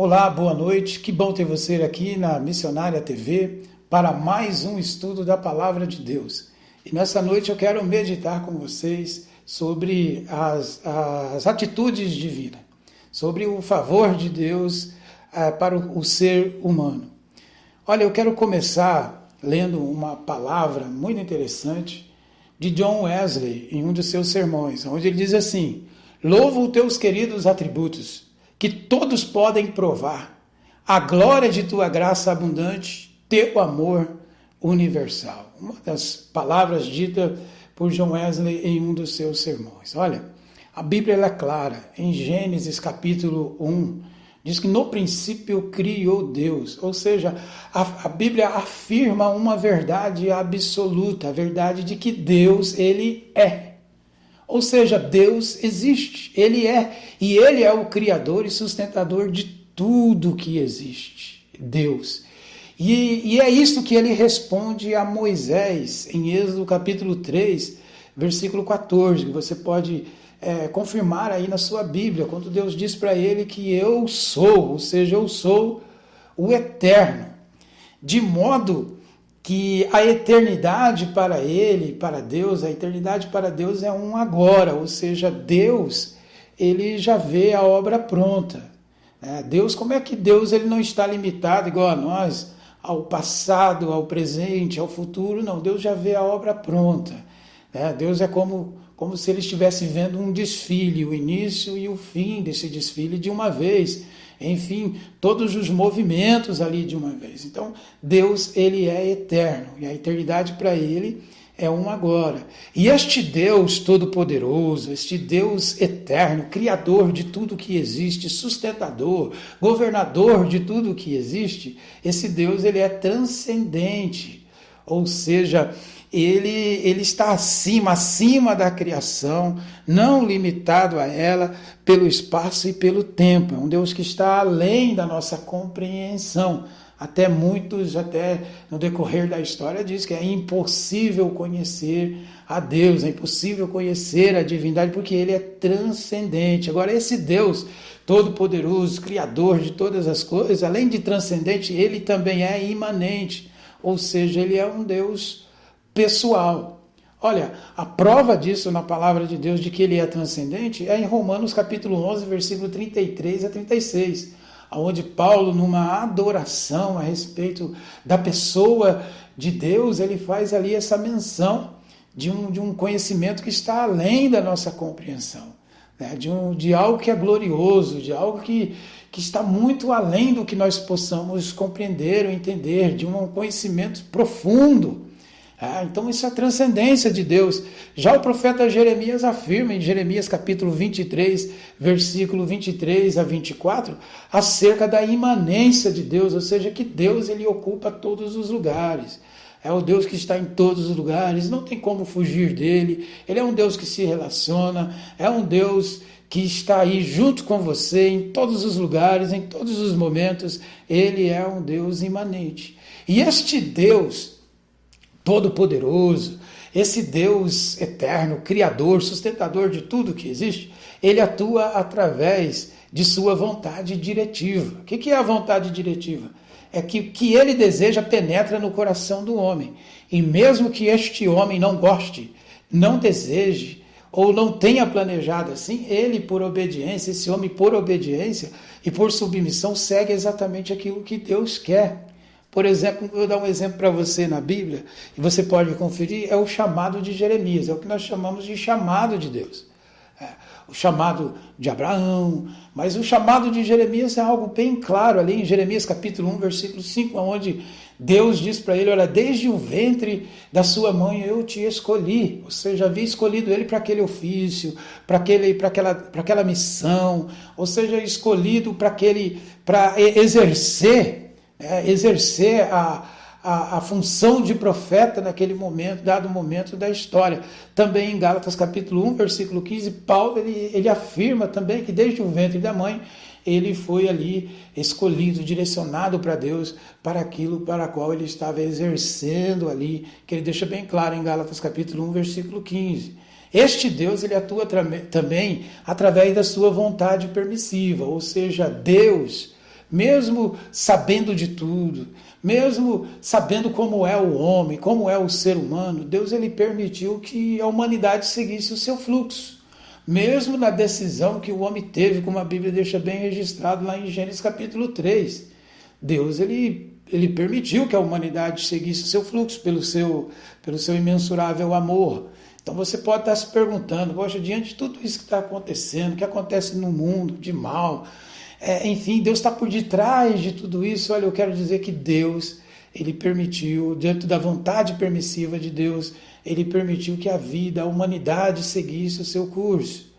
Olá, boa noite. Que bom ter você aqui na Missionária TV para mais um estudo da Palavra de Deus. E nessa noite eu quero meditar com vocês sobre as atitudes divinas, sobre o favor de Deus para o ser humano. Olha, eu quero começar lendo uma palavra muito interessante de John Wesley em um dos seus sermões, onde ele diz assim: louva os teus queridos atributos, que todos podem provar, a glória de tua graça abundante, teu amor universal. Uma das palavras ditas por John Wesley em um dos seus sermões. Olha, a Bíblia é clara, em Gênesis capítulo 1, diz que no princípio criou Deus, ou seja, a Bíblia afirma uma verdade absoluta, a verdade de que Deus, ele é. Ou seja, Deus existe, Ele é, e Ele é o Criador e sustentador de tudo que existe, Deus. E é isso que Ele responde a Moisés, em Êxodo capítulo 3, versículo 14, que você pode confirmar aí na sua Bíblia, quando Deus diz para ele que eu sou, ou seja, eu sou o Eterno, de modo que a eternidade para ele, para Deus, a eternidade para Deus é um agora, ou seja, Deus, ele já vê a obra pronta. Deus, como é que Deus ele não está limitado igual a nós, ao passado, ao presente, ao futuro? Não, Deus já vê a obra pronta. Deus é como se ele estivesse vendo um desfile, o início e o fim desse desfile de uma vez. Enfim, todos os movimentos ali de uma vez. Então, Deus, ele é eterno, e a eternidade para ele é um agora. E este Deus todo-poderoso, este Deus eterno, criador de tudo que existe, sustentador, governador de tudo que existe, esse Deus, ele é transcendente, ou seja, ele está acima da criação, não limitado a ela pelo espaço e pelo tempo. É um Deus que está além da nossa compreensão. Até no decorrer da história diz que é impossível conhecer a Deus, é impossível conhecer a divindade, porque ele é transcendente. Agora, esse Deus todo-poderoso, criador de todas as coisas, além de transcendente, ele também é imanente, ou seja, ele é um Deus pessoal. Olha, a prova disso na palavra de Deus, de que ele é transcendente, é em Romanos capítulo 11, versículo 33 a 36, onde Paulo, numa adoração a respeito da pessoa de Deus, ele faz ali essa menção de um conhecimento que está além da nossa compreensão, de algo que é glorioso, de algo que está muito além do que nós possamos compreender ou entender, de um conhecimento profundo. Então isso é a transcendência de Deus. Já o profeta Jeremias afirma em Jeremias capítulo 23, versículo 23 a 24, acerca da imanência de Deus, ou seja, que Deus ele ocupa todos os lugares. É o Deus que está em todos os lugares, não tem como fugir dele. Ele é um Deus que se relaciona, é um Deus que está aí junto com você em todos os lugares, em todos os momentos. Ele é um Deus imanente. E este Deus todo-poderoso, esse Deus eterno, criador, sustentador de tudo que existe, ele atua através de sua vontade diretiva. O que é a vontade diretiva? É que ele deseja penetra no coração do homem. E mesmo que este homem não goste, não deseje, ou não tenha planejado assim, ele por obediência, esse homem por obediência e por submissão segue exatamente aquilo que Deus quer. Por exemplo, eu vou dar um exemplo para você na Bíblia, e você pode conferir, é o chamado de Jeremias, é o que nós chamamos de chamado de Deus. O chamado de Abraão, mas o chamado de Jeremias é algo bem claro ali em Jeremias capítulo 1, versículo 5, onde Deus diz para ele, olha, desde o ventre da sua mãe eu te escolhi, ou seja, havia escolhido ele para aquele ofício, para aquela missão, ou seja, escolhido para exercer a função de profeta naquele momento, dado momento da história. Também em Gálatas capítulo 1, versículo 15, Paulo ele afirma também que desde o ventre da mãe ele foi ali escolhido, direcionado para Deus, para aquilo para o qual ele estava exercendo ali, que ele deixa bem claro em Gálatas capítulo 1, versículo 15. Este Deus ele atua também através da sua vontade permissiva, ou seja, Deus mesmo sabendo de tudo, mesmo sabendo como é o homem, como é o ser humano, Deus ele permitiu que a humanidade seguisse o seu fluxo. Mesmo na decisão que o homem teve, como a Bíblia deixa bem registrado lá em Gênesis capítulo 3, Deus ele permitiu que a humanidade seguisse o seu fluxo pelo seu imensurável amor. Então você pode estar se perguntando, poxa, diante de tudo isso que está acontecendo, que acontece no mundo de mal, enfim, Deus está por detrás de tudo isso. Olha, eu quero dizer que Deus, ele permitiu, dentro da vontade permissiva de Deus, ele permitiu que a humanidade seguisse o seu curso.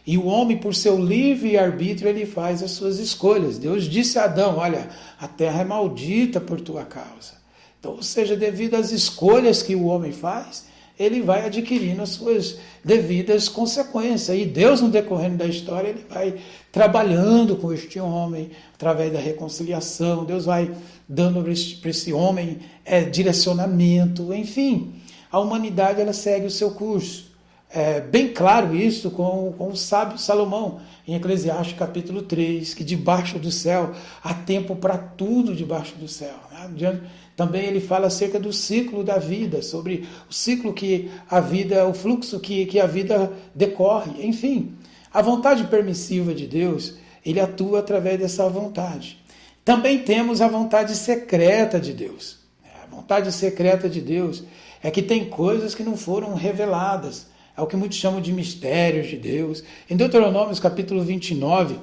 E o homem, por seu livre arbítrio, ele faz as suas escolhas. Deus disse a Adão, olha, a terra é maldita por tua causa. Então, ou seja, devido às escolhas que o homem faz, ele vai adquirindo as suas devidas consequências. E Deus, no decorrer da história, ele vai trabalhando com este homem, através da reconciliação. Deus vai dando para esse homem direcionamento, enfim. A humanidade ela segue o seu curso. É bem claro isso com o sábio Salomão, em Eclesiastes capítulo 3, que debaixo do céu há tempo para tudo debaixo do céu. Né? Também ele fala acerca do ciclo da vida, sobre o ciclo que a vida, o fluxo que a vida decorre. Enfim, a vontade permissiva de Deus, ele atua através dessa vontade. Também temos a vontade secreta de Deus. A vontade secreta de Deus é que tem coisas que não foram reveladas. É o que muitos chamam de mistérios de Deus. Em Deuteronômio, capítulo 29,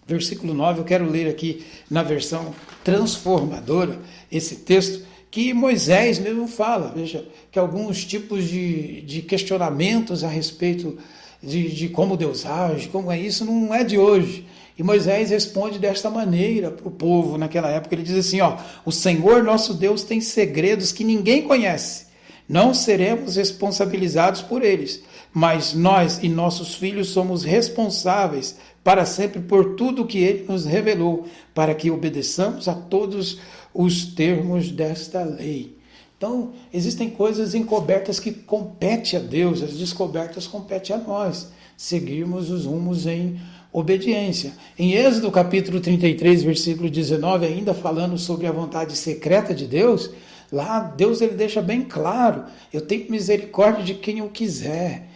versículo 9, eu quero ler aqui na versão transformadora esse texto, que Moisés mesmo fala, veja, que alguns tipos de questionamentos a respeito de como Deus age, como é isso, não é de hoje. E Moisés responde desta maneira para o povo naquela época, ele diz assim, o Senhor nosso Deus tem segredos que ninguém conhece. Não seremos responsabilizados por eles, mas nós e nossos filhos somos responsáveis para sempre por tudo que ele nos revelou, para que obedeçamos a todos os termos desta lei. Então, existem coisas encobertas que competem a Deus, as descobertas competem a nós, seguirmos os rumos em obediência. Em Êxodo capítulo 33, versículo 19, ainda falando sobre a vontade secreta de Deus, lá Deus ele deixa bem claro, eu tenho misericórdia de quem eu quiser,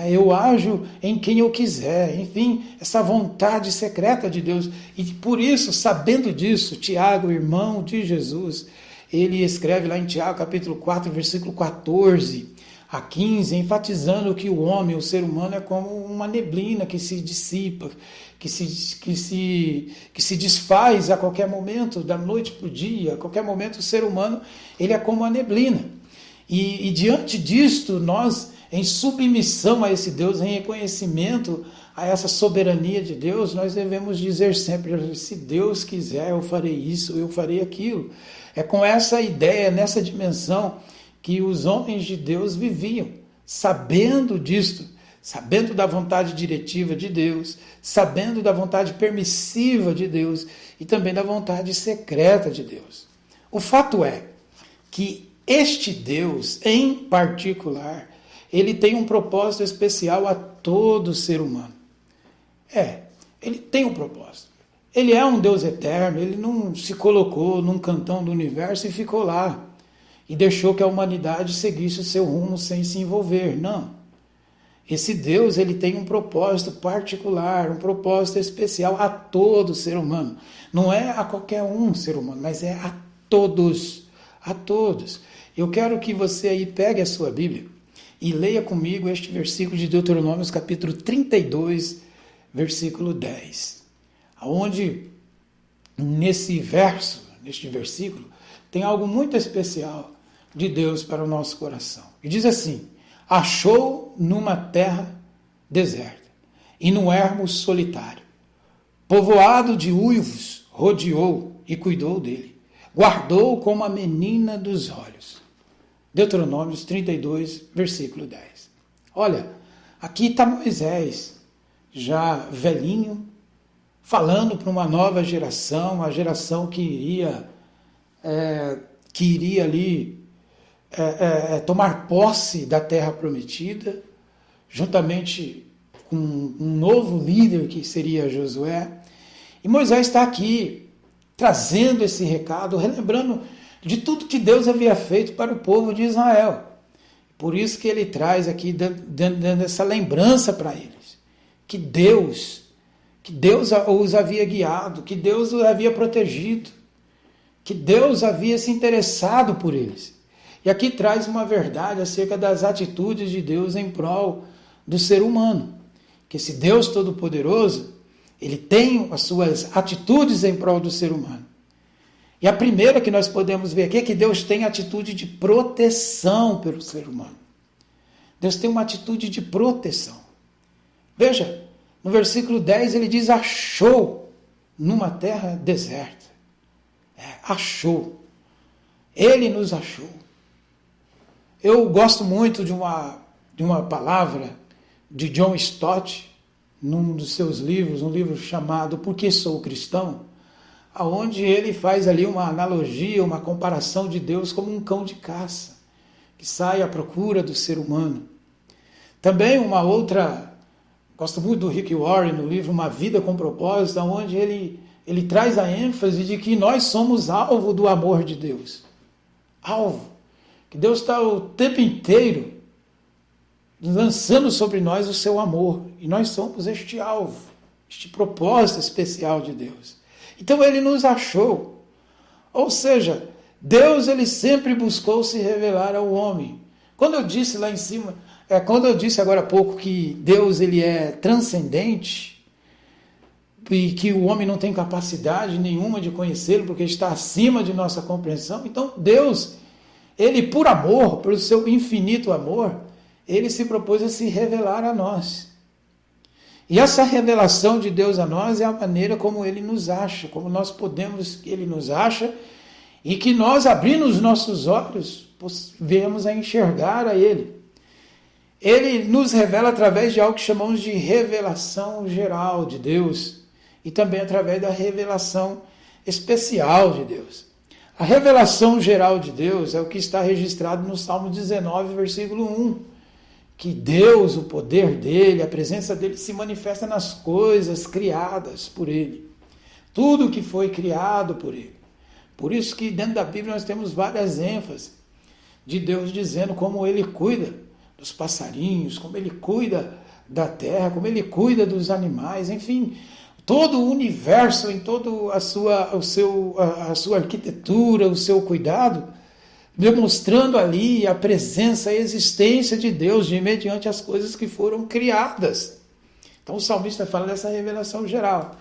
eu ajo em quem eu quiser, enfim, essa vontade secreta de Deus. E por isso, sabendo disso, Tiago, irmão de Jesus, ele escreve lá em Tiago capítulo 4, versículo 14 a 15, enfatizando que o homem, o ser humano, é como uma neblina que se dissipa, que se desfaz a qualquer momento, da noite para o dia. A qualquer momento o ser humano ele é como uma neblina. E diante disto, nós, em submissão a esse Deus, em reconhecimento a essa soberania de Deus, nós devemos dizer sempre, se Deus quiser, eu farei isso, eu farei aquilo. É com essa ideia, nessa dimensão, que os homens de Deus viviam, sabendo disto, sabendo da vontade diretiva de Deus, sabendo da vontade permissiva de Deus e também da vontade secreta de Deus. O fato é que este Deus, em particular, ele tem um propósito especial a todo ser humano. Ele tem um propósito. Ele é um Deus eterno, ele não se colocou num cantão do universo e ficou lá e deixou que a humanidade seguisse o seu rumo sem se envolver. Não. Esse Deus ele tem um propósito particular, um propósito especial a todo ser humano. Não é a qualquer um ser humano, mas é a todos. A todos. Eu quero que você aí pegue a sua Bíblia e leia comigo este versículo de Deuteronômio, capítulo 32, versículo 10. Onde, neste versículo, tem algo muito especial de Deus para o nosso coração. E diz assim, achou numa terra deserta e num ermo solitário, povoado de uivos, rodeou e cuidou dele, guardou como a menina dos olhos. Deuteronômio 32, versículo 10. Olha, aqui está Moisés, já velhinho, falando para uma nova geração, a geração que iria ali tomar posse da terra prometida, juntamente com um novo líder que seria Josué. E Moisés está aqui trazendo esse recado, relembrando de tudo que Deus havia feito para o povo de Israel. Por isso que ele traz aqui, dando essa lembrança para eles, que Deus os havia guiado, que Deus os havia protegido, que Deus havia se interessado por eles. E aqui traz uma verdade acerca das atitudes de Deus em prol do ser humano. Que esse Deus Todo-Poderoso, ele tem as suas atitudes em prol do ser humano. E a primeira que nós podemos ver aqui é que Deus tem atitude de proteção pelo ser humano. Deus tem uma atitude de proteção. Veja, no versículo 10 ele diz, achou numa terra deserta. Achou. Ele nos achou. Eu gosto muito de uma palavra de John Stott, num dos seus livros, um livro chamado Por que Sou Cristão?, onde ele faz ali uma analogia, uma comparação de Deus como um cão de caça, que sai à procura do ser humano. Também uma outra, gosto muito do Rick Warren, no livro Uma Vida com Propósito, onde ele traz a ênfase de que nós somos alvo do amor de Deus. Alvo. Que Deus está o tempo inteiro lançando sobre nós o seu amor. E nós somos este alvo, este propósito especial de Deus. Então ele nos achou. Ou seja, Deus ele sempre buscou se revelar ao homem. Quando eu disse lá em cima, quando eu disse agora há pouco que Deus ele é transcendente e que o homem não tem capacidade nenhuma de conhecê-lo porque está acima de nossa compreensão, então Deus, ele por amor, pelo seu infinito amor, ele se propôs a se revelar a nós. E essa revelação de Deus a nós é a maneira como ele nos acha, como nós podemos que ele nos acha, e que nós, abrindo os nossos olhos, venhamos a enxergar a ele. Ele nos revela através de algo que chamamos de revelação geral de Deus, e também através da revelação especial de Deus. A revelação geral de Deus é o que está registrado no Salmo 19, versículo 1. Que Deus, o poder dele, a presença dele se manifesta nas coisas criadas por ele. Tudo que foi criado por ele. Por isso que dentro da Bíblia nós temos várias ênfases de Deus dizendo como ele cuida dos passarinhos, como ele cuida da terra, como ele cuida dos animais, enfim, todo o universo, em toda a sua arquitetura, o seu cuidado, demonstrando ali a presença, a existência de Deus mediante as coisas que foram criadas. Então o salmista fala dessa revelação geral.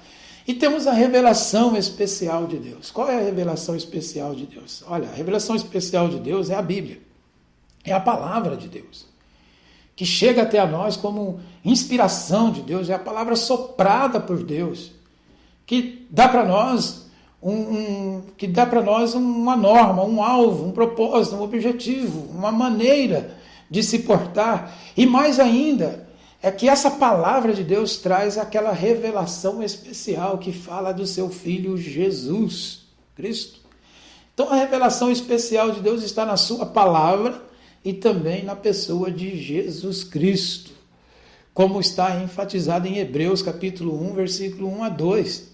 E temos a revelação especial de Deus. Qual é a revelação especial de Deus? Olha, a revelação especial de Deus é a Bíblia. É a palavra de Deus. Que chega até a nós como inspiração de Deus. É a palavra soprada por Deus. Que dá para nós uma norma, um alvo, um propósito, um objetivo, uma maneira de se portar. E mais ainda, é que essa palavra de Deus traz aquela revelação especial que fala do seu Filho Jesus Cristo. Então a revelação especial de Deus está na sua palavra e também na pessoa de Jesus Cristo, como está enfatizado em Hebreus capítulo 1, versículo 1 a 2,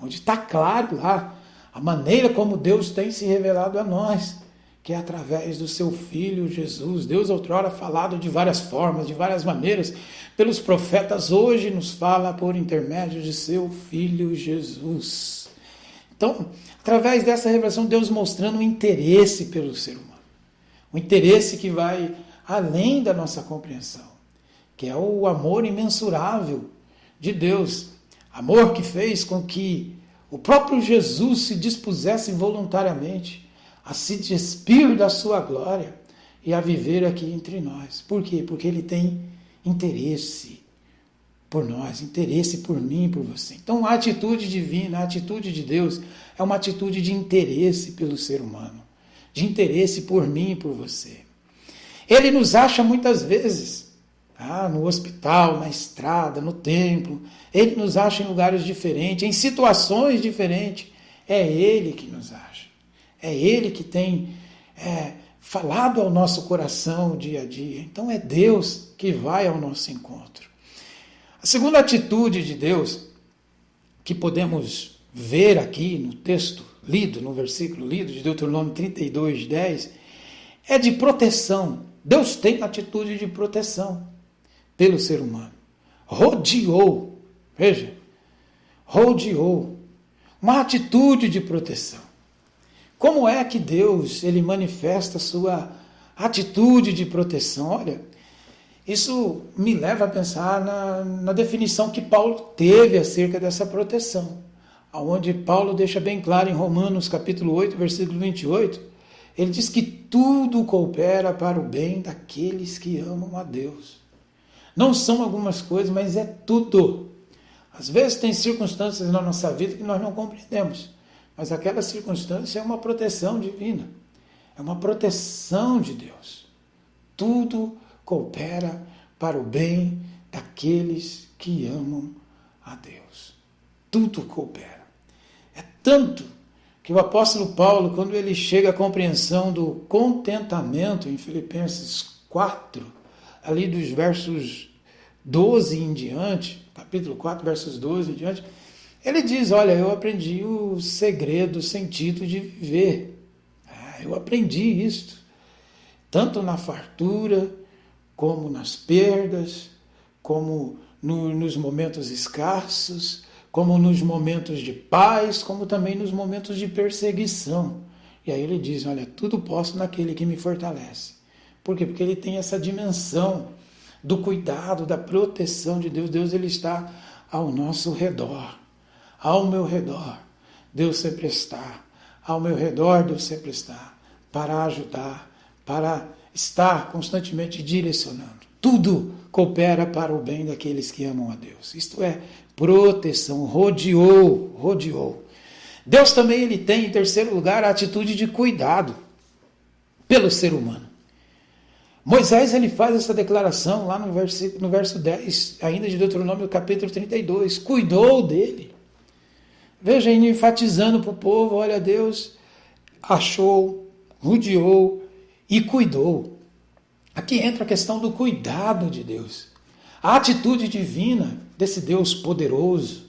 onde está claro lá a maneira como Deus tem se revelado a nós, que é através do seu Filho Jesus. Deus outrora falado de várias formas, de várias maneiras, pelos profetas, hoje nos fala por intermédio de seu Filho Jesus. Então, através dessa revelação, Deus mostrando um interesse pelo ser humano. Um interesse que vai além da nossa compreensão, que é o amor imensurável de Deus. Amor que fez com que o próprio Jesus se dispusesse voluntariamente a se despir da sua glória e a viver aqui entre nós. Por quê? Porque ele tem interesse por nós, interesse por mim e por você. Então a atitude divina, a atitude de Deus é uma atitude de interesse pelo ser humano, de interesse por mim e por você. Ele nos acha muitas vezes no hospital, na estrada, no templo. Ele nos acha em lugares diferentes, em situações diferentes. É Ele que nos acha. É Ele que tem falado ao nosso coração dia a dia. Então é Deus que vai ao nosso encontro. A segunda atitude de Deus que podemos ver aqui no texto lido, no versículo lido de Deuteronômio 32, 10, é de proteção. Deus tem atitude de proteção pelo ser humano. Rodeou, veja, rodeou, uma atitude de proteção. Como é que Deus ele manifesta a sua atitude de proteção? Olha, isso me leva a pensar na definição que Paulo teve acerca dessa proteção, onde Paulo deixa bem claro em Romanos capítulo 8, versículo 28, ele diz que tudo coopera para o bem daqueles que amam a Deus. Não são algumas coisas, mas é tudo. Às vezes tem circunstâncias na nossa vida que nós não compreendemos, mas aquela circunstância é uma proteção divina, é uma proteção de Deus. Tudo coopera para o bem daqueles que amam a Deus. Tudo coopera. É tanto que o apóstolo Paulo, quando ele chega à compreensão do contentamento em Filipenses 4, ali dos versos 12 em diante, capítulo 4, versos 12 em diante, ele diz, olha, eu aprendi o segredo, o sentido de viver. Eu aprendi isto, tanto na fartura, como nas perdas, como nos momentos escassos, como nos momentos de paz, como também nos momentos de perseguição. E aí ele diz, olha, tudo posso naquele que me fortalece. Por quê? Porque ele tem essa dimensão do cuidado, da proteção de Deus. Deus ele está ao nosso redor, ao meu redor. Deus sempre está, ao meu redor Deus sempre está, para ajudar, para estar constantemente direcionando. Tudo coopera para o bem daqueles que amam a Deus. Isto é proteção, rodeou. Deus também ele tem, em terceiro lugar, a atitude de cuidado pelo ser humano. Moisés ele faz essa declaração lá no verso 10, ainda de Deuteronômio capítulo 32, cuidou dele. Veja, ele enfatizando para o povo, olha, Deus achou, rodeou e cuidou. Aqui entra a questão do cuidado de Deus. A atitude divina desse Deus poderoso,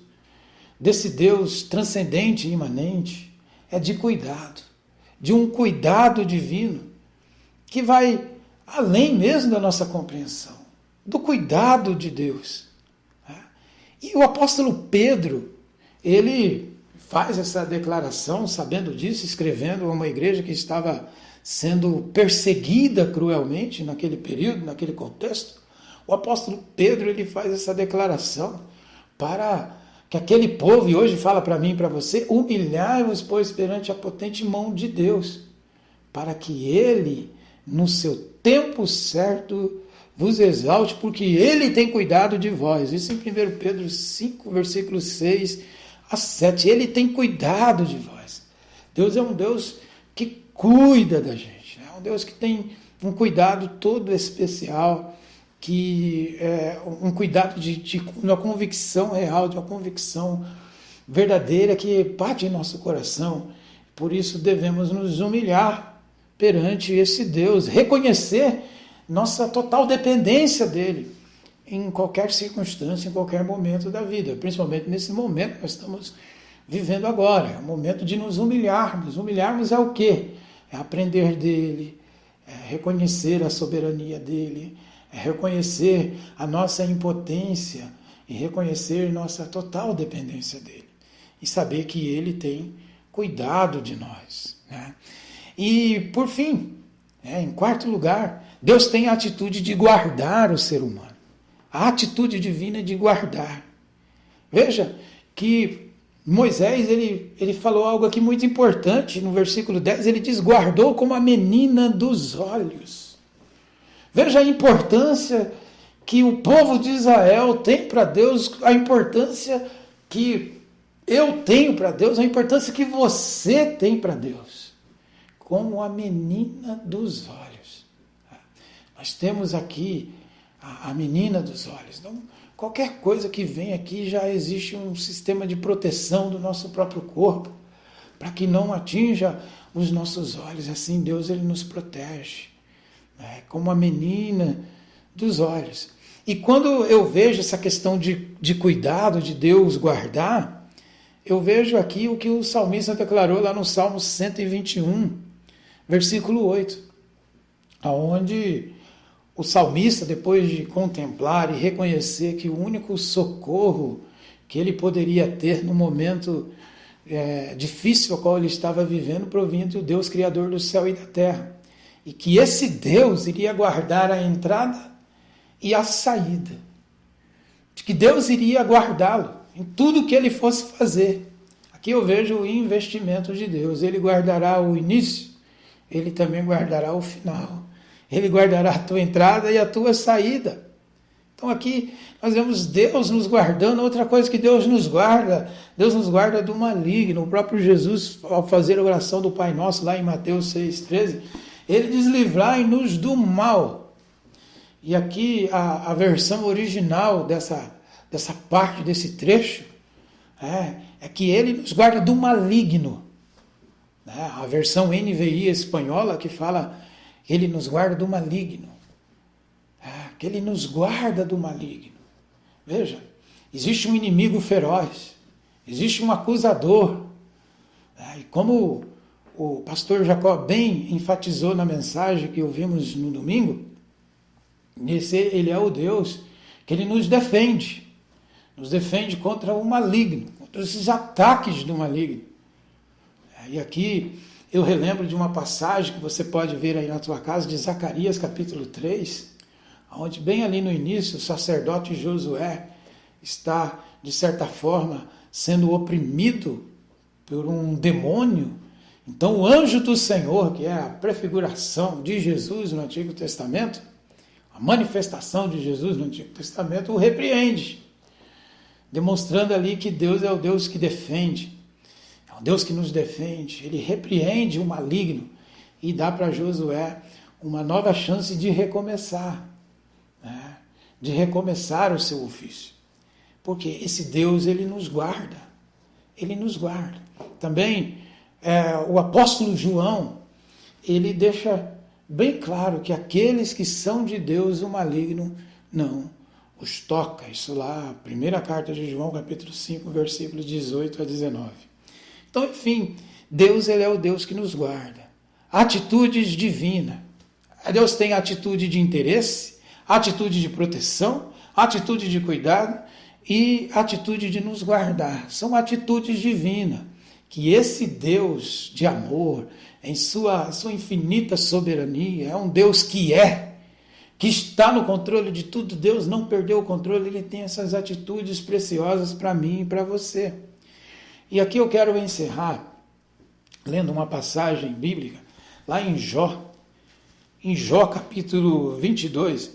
desse Deus transcendente e imanente, é de cuidado, de um cuidado divino que vai além mesmo da nossa compreensão, do cuidado de Deus. E o apóstolo Pedro, ele faz essa declaração, sabendo disso, escrevendo a uma igreja que estava sendo perseguida cruelmente naquele período, naquele contexto. O apóstolo Pedro ele faz essa declaração para que aquele povo, e hoje fala para mim e para você, humilhai-vos, pois, perante a potente mão de Deus, para que ele, no seu tempo certo, vos exalte, porque ele tem cuidado de vós. Isso em 1 Pedro 5, versículos 6 a 7. Ele tem cuidado de vós. Deus é um Deus que cuida da gente. É um Deus que tem um cuidado todo especial, que é um cuidado de uma convicção real, de uma convicção verdadeira que bate em nosso coração. Por isso devemos nos humilhar perante esse Deus, reconhecer nossa total dependência dele em qualquer circunstância, em qualquer momento da vida, principalmente nesse momento que nós estamos vivendo agora. É o momento de nos humilharmos. Humilharmos é o quê? É aprender dele, é reconhecer a soberania dele, é reconhecer a nossa impotência e reconhecer nossa total dependência dele. E saber que ele tem cuidado de nós, né? E, por fim, em quarto lugar, Deus tem a atitude de guardar o ser humano. A atitude divina é de guardar. Veja que Moisés ele falou algo aqui muito importante. No versículo 10, ele diz, guardou como a menina dos olhos. Veja a importância que o povo de Israel tem para Deus, a importância que eu tenho para Deus, a importância que você tem para Deus. Como a menina dos olhos. Nós temos aqui a menina dos olhos. Então, qualquer coisa que vem aqui já existe um sistema de proteção do nosso próprio corpo, para que não atinja os nossos olhos. Assim, Deus ele nos protege, né? Como a menina dos olhos. E quando eu vejo essa questão de cuidado, de Deus guardar, eu vejo aqui o que o salmista declarou lá no Salmo 121, versículo 8, aonde o salmista, depois de contemplar e reconhecer que o único socorro que ele poderia ter no momento difícil ao qual ele estava vivendo, provinha do Deus Criador do céu e da terra, e que esse Deus iria guardar a entrada e a saída, de que Deus iria guardá-lo em tudo que ele fosse fazer. Aqui eu vejo o investimento de Deus. Ele guardará o início, ele também guardará o final. Ele guardará a tua entrada e a tua saída. Então aqui nós vemos Deus nos guardando. Outra coisa que Deus nos guarda do maligno. O próprio Jesus, ao fazer a oração do Pai Nosso, lá em Mateus 6,13, ele diz: livrai-nos do mal. E aqui a versão original dessa parte, desse trecho, é que ele nos guarda do maligno. A versão NVI espanhola que fala que ele nos guarda do maligno. Que ele nos guarda do maligno. Veja, existe um inimigo feroz, existe um acusador. E como o pastor Jacó bem enfatizou na mensagem que ouvimos no domingo, ele é o Deus que ele nos defende contra o maligno, contra esses ataques do maligno. E aqui eu relembro de uma passagem que você pode ver aí na tua casa, de Zacarias capítulo 3, onde bem ali no início o sacerdote Josué está, de certa forma, sendo oprimido por um demônio. Então o anjo do Senhor, que é a prefiguração de Jesus no Antigo Testamento, a manifestação de Jesus no Antigo Testamento, o repreende, demonstrando ali que Deus é o Deus que defende, é o Deus que nos defende. Ele repreende o maligno e dá para Josué uma nova chance de recomeçar, de recomeçar o seu ofício, porque esse Deus, ele nos guarda, Também o apóstolo João, ele deixa bem claro que aqueles que são de Deus, o maligno não os toca. Isso lá, primeira carta de João, capítulo 5, versículos 18 a 19. Então, enfim, Deus, ele é o Deus que nos guarda. Atitudes divinas. Deus tem atitude de interesse, atitude de proteção, atitude de cuidado e atitude de nos guardar. São atitudes divinas que esse Deus de amor, em sua infinita soberania, é um Deus que está no controle de tudo. Deus não perdeu o controle, ele tem essas atitudes preciosas para mim e para você. E aqui eu quero encerrar lendo uma passagem bíblica, lá em Jó capítulo 22,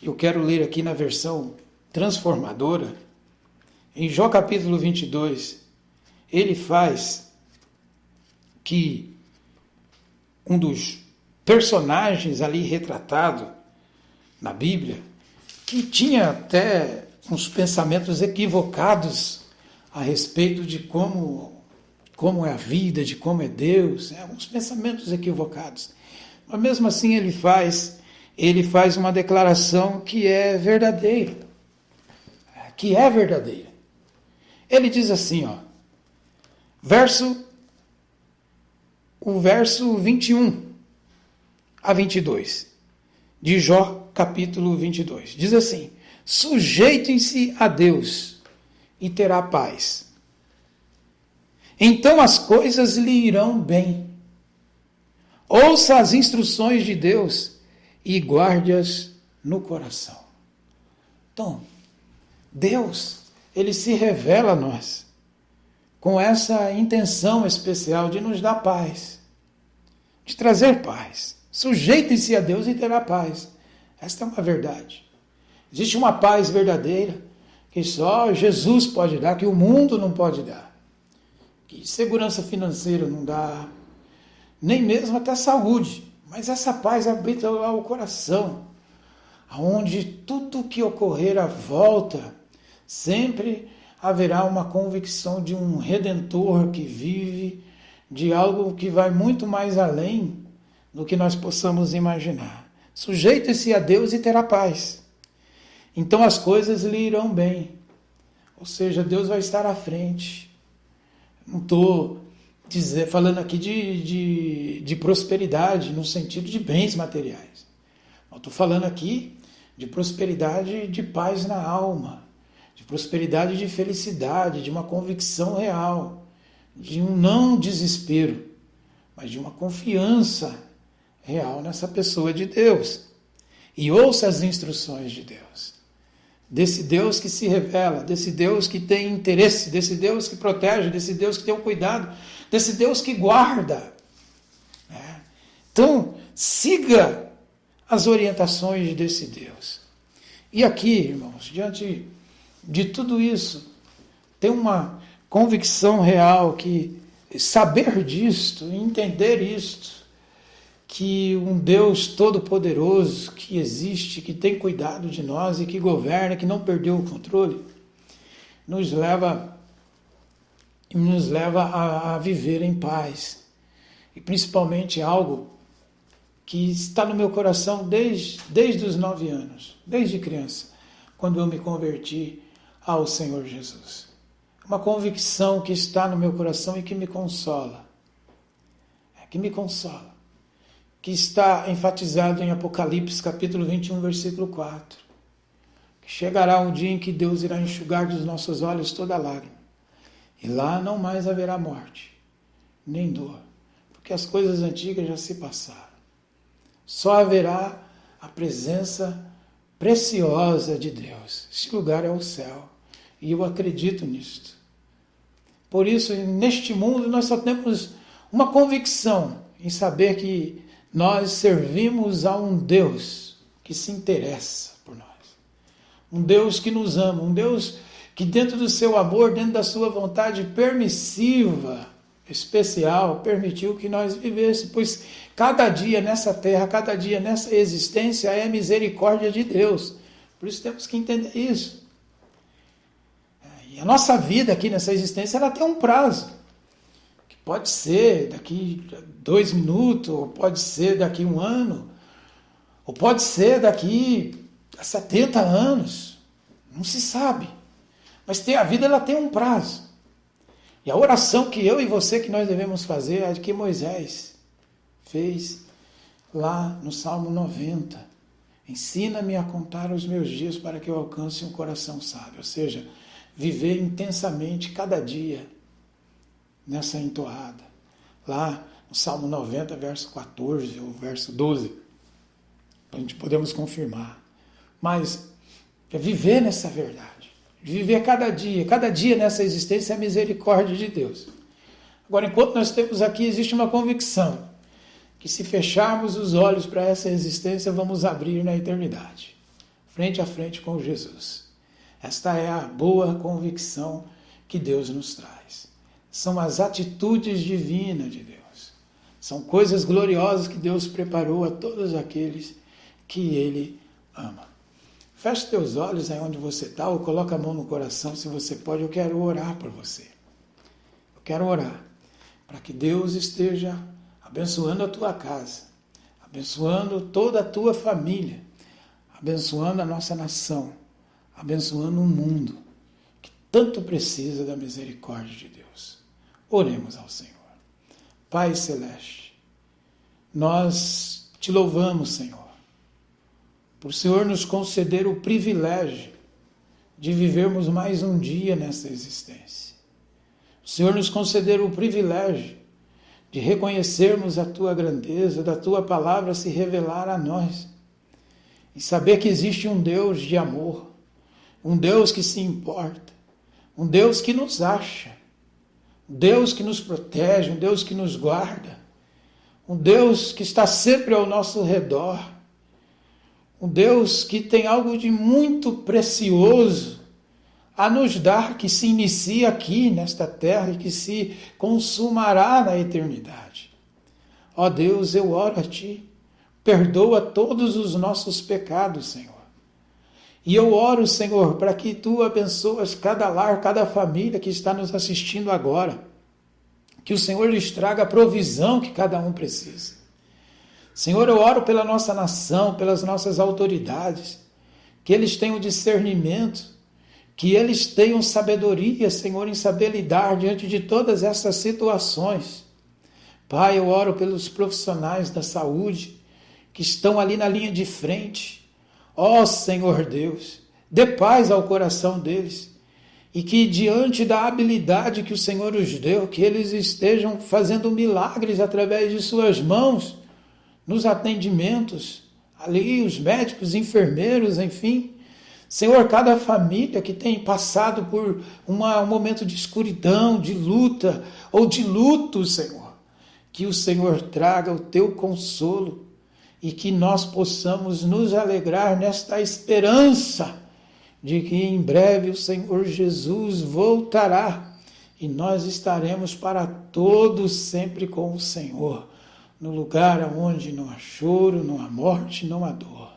eu quero ler aqui na versão transformadora. Em Jó capítulo 22, ele faz que um dos personagens ali retratado na Bíblia, que tinha até uns pensamentos equivocados a respeito de como é a vida, de como é Deus, alguns pensamentos equivocados. Mas mesmo assim ele faz uma declaração que é verdadeira. Ele diz assim, o verso 21 a 22, de Jó capítulo 22, diz assim: sujeitem-se a Deus e terá paz. Então as coisas lhe irão bem. Ouça as instruções de Deus e guarde-as no coração. Então, Deus, ele se revela a nós com essa intenção especial de nos dar paz, de trazer paz. Sujeitem-se a Deus e terá paz. Esta é uma verdade. Existe uma paz verdadeira que só Jesus pode dar, que o mundo não pode dar. Que segurança financeira não dá, nem mesmo até saúde. Mas essa paz habita lá o coração, onde tudo que ocorrer à volta, sempre haverá uma convicção de um Redentor que vive, de algo que vai muito mais além do que nós possamos imaginar. Sujeite-se a Deus e terá paz. Então as coisas lhe irão bem. Ou seja, Deus vai estar à frente. Não estou falando aqui de prosperidade no sentido de bens materiais. Estou falando aqui de prosperidade de paz na alma, de prosperidade de felicidade, de uma convicção real, de um não desespero, mas de uma confiança real nessa pessoa de Deus. E ouça as instruções de Deus. Desse Deus que se revela, desse Deus que tem interesse, desse Deus que protege, desse Deus que tem o cuidado, desse Deus que guarda. Então, siga as orientações desse Deus. E aqui, irmãos, diante de tudo isso, tem uma convicção real que saber disto, entender isto, que um Deus todo-poderoso que existe, que tem cuidado de nós e que governa, que não perdeu o controle, nos leva a viver em paz. E principalmente algo que está no meu coração desde os 9 anos, desde criança, quando eu me converti ao Senhor Jesus. Uma convicção que está no meu coração e que me consola. Que está enfatizado em Apocalipse, capítulo 21, versículo 4. Que chegará um dia em que Deus irá enxugar dos nossos olhos toda lágrima. E lá não mais haverá morte, nem dor, porque as coisas antigas já se passaram. Só haverá a presença preciosa de Deus. Este lugar é o céu. E eu acredito nisto. Por isso, neste mundo, nós só temos uma convicção em saber que nós servimos a um Deus que se interessa por nós. Um Deus que nos ama, um Deus que dentro do seu amor, dentro da sua vontade permissiva, especial, permitiu que nós vivêssemos, pois cada dia nessa terra, cada dia nessa existência é misericórdia de Deus. Por isso temos que entender isso. E a nossa vida aqui nessa existência, ela tem um prazo. Pode ser daqui 2 minutos, ou pode ser daqui 1 ano, ou pode ser daqui a 70 anos. Não se sabe. Mas a vida ela tem um prazo. E a oração que eu e você que nós devemos fazer é a que Moisés fez lá no Salmo 90. Ensina-me a contar os meus dias para que eu alcance um coração sábio. Ou seja, viver intensamente cada dia nessa entoada. Lá no Salmo 90, verso 14 ou verso 12. A gente podemos confirmar. Mas é viver nessa verdade. Viver cada dia nessa existência é a misericórdia de Deus. Agora, enquanto nós temos aqui, existe uma convicção que se fecharmos os olhos para essa existência, vamos abrir na eternidade, frente a frente com Jesus. Esta é a boa convicção que Deus nos traz. São as atitudes divinas de Deus. São coisas gloriosas que Deus preparou a todos aqueles que Ele ama. Feche teus olhos aí onde você está, ou coloca a mão no coração, se você pode. Eu quero orar por você. Eu quero orar para que Deus esteja abençoando a tua casa, abençoando toda a tua família, abençoando a nossa nação, abençoando o mundo que tanto precisa da misericórdia de Deus. Oremos ao Senhor. Pai Celeste, nós te louvamos, Senhor, por o Senhor nos conceder o privilégio de vivermos mais um dia nessa existência. O Senhor nos conceder o privilégio de reconhecermos a Tua grandeza, da Tua palavra se revelar a nós, e saber que existe um Deus de amor, um Deus que se importa, um Deus que nos acha, um Deus que nos protege, um Deus que nos guarda, um Deus que está sempre ao nosso redor, um Deus que tem algo de muito precioso a nos dar, que se inicia aqui nesta terra e que se consumará na eternidade. Ó Deus, eu oro a Ti, perdoa todos os nossos pecados, Senhor. E eu oro, Senhor, para que Tu abençoas cada lar, cada família que está nos assistindo agora. Que o Senhor lhes traga a provisão que cada um precisa. Senhor, eu oro pela nossa nação, pelas nossas autoridades, que eles tenham discernimento, que eles tenham sabedoria, Senhor, em saber lidar diante de todas essas situações. Pai, eu oro pelos profissionais da saúde que estão ali na linha de frente. Ó Senhor Deus, dê paz ao coração deles e que diante da habilidade que o Senhor os deu, que eles estejam fazendo milagres através de suas mãos nos atendimentos, ali os médicos, enfermeiros, enfim. Senhor, cada família que tem passado por um momento de escuridão, de luta ou de luto, Senhor, que o Senhor traga o teu consolo e que nós possamos nos alegrar nesta esperança de que em breve o Senhor Jesus voltará e nós estaremos para todos sempre com o Senhor, no lugar onde não há choro, não há morte, não há dor.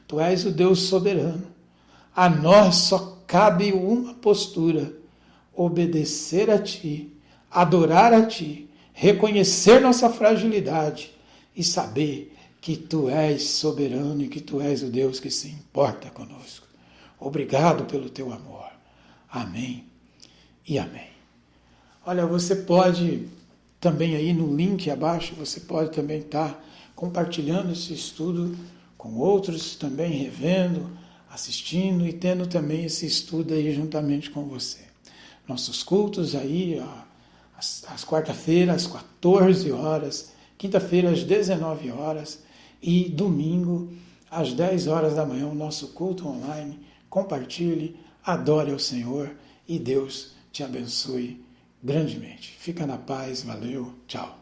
Tu és o Deus soberano. A nós só cabe uma postura: obedecer a Ti, adorar a Ti, reconhecer nossa fragilidade e saber que Tu és soberano e que Tu és o Deus que se importa conosco. Obrigado pelo Teu amor. Amém e amém. Olha, você pode também aí no link abaixo, você pode também estar compartilhando esse estudo com outros, também revendo, assistindo e tendo também esse estudo aí juntamente com você. Nossos cultos aí, às quarta-feiras, às 14 horas, quinta-feira às 19 horas e domingo às 10 horas da manhã, o nosso culto online. Compartilhe, adore ao Senhor e Deus te abençoe grandemente. Fica na paz, valeu, tchau.